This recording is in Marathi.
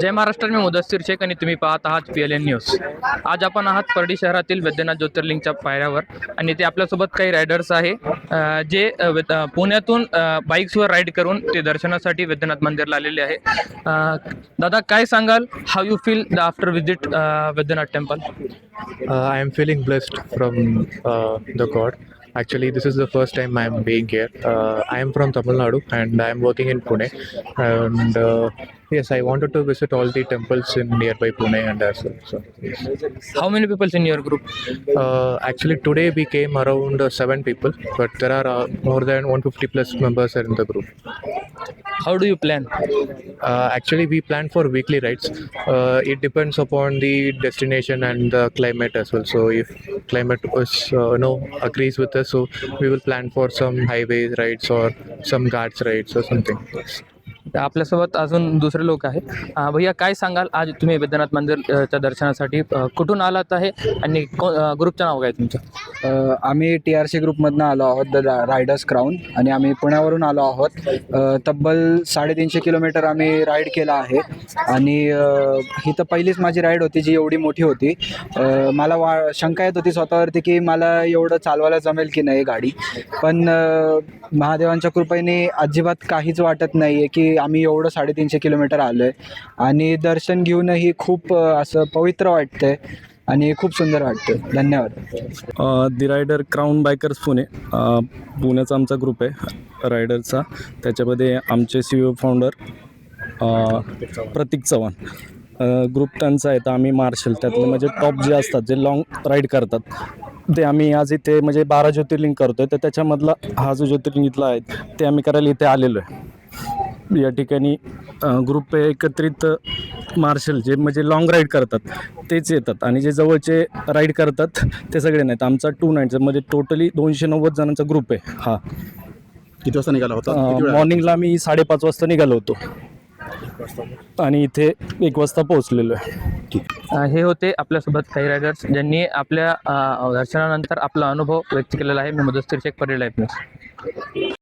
जय महाराष्ट्र, मी मुदस्सीर शेख आणि तुम्ही पाहत आहात PLN न्यूज। आज आपण आहात परडी शहरातील वैद्यनाथ ज्योतिर्लिंगच्या पायऱ्यावर आणि ते आपल्यासोबत काही रायडर्स आहे जे पुण्यातून बाईक्सवर राईड करून ते दर्शनासाठी वैद्यनाथ मंदिरला आलेले आहे। दादा, काय सांगाल, how you feel after visit Vaidyanath temple? I am feeling blessed from the God. Actually, this is the first time I am being here. I am from Tamil Nadu and I am working in Pune. And yes, I wanted to visit all the temples in nearby Pune and as well. So, yes. How many people in your group? Actually, today we came around 7 people, but there are more than 150 plus members are in the group. How do you plan? Actually, we plan for weekly rides. It depends upon the destination and the climate as well. So if climate is agrees with us, so we will plan for some highway rides or some ghats rides or something. आपल्यासोबत अजून दुसरे लोक आहेत। भैया, काय सांगाल, आज तुम्ही वैद्यनाथ मंदिरच्या दर्शनासाठी कुठून आलात आहे आणि ग्रुपचं नाव काय तुमचं? आम्ही TRC ग्रुपमधनं आलो आहोत, द रायडर्स क्राऊन, आणि आम्ही पुण्यावरून आलो आहोत। तब्बल 350 किलोमीटर आम्ही राईड केला आहे आणि ही तर पहिलीच माझी राईड होती जी एवढी मोठी होती। मला शंका येत होती स्वतःवरती की मला एवढं चालवायला जमेल की नाही गाडी, पण महादेवांच्या कृपेने अजिबात काहीच वाटत नाही आहे की आम्ही एवढं 350 किलोमीटर आलो आहे आणि दर्शन घेऊनही खूप असं पवित्र वाटतंय आणि खूप सुंदर वाटतं। धन्यवाद। दी रायडर क्राऊन बायकर्स पुणे, पुण्याचा आमचा ग्रुप आहे रायडरचा। त्याच्यामध्ये आमचे CEO फाउंडर प्रतीक चव्हाण, ग्रुप त्यांचा आहे। तर आम्ही मार्शल, त्यातले म्हणजे टॉप जे असतात, जे लॉंग राईड करतात, ते आम्ही आज इथे म्हणजे 12 ज्योतिर्लिंग करतो आहे। तर त्याच्यामधला हा जो ज्योतिर्लिंग इथला आहे ते आम्ही करायला इथे आलेलो आहे। या ठिकाणी ग्रुप एकत्रित मार्शल जे म्हणजे लॉंग राईड करतात तेच येतात आणि जे जवळचे राईड करतात ते सगळे नाहीत। आमचा 2 नाईटचा म्हणजे टोटली 290 जणांचा ग्रुप आहे हा। किती वाजता निघाला होता? मॉर्निंगला मी 5:30 वाजता निघालो होतो आणि इथे 1 वाजता पोहोचलेलो आहे। हे होते आपल्यासोबत काही रायडर्स ज्यांनी आपल्या दर्शनानंतर आपला अनुभव व्यक्त केलेला आहे। मी मुदस्सीर शेख, परडी लाईव्ह न्यूज।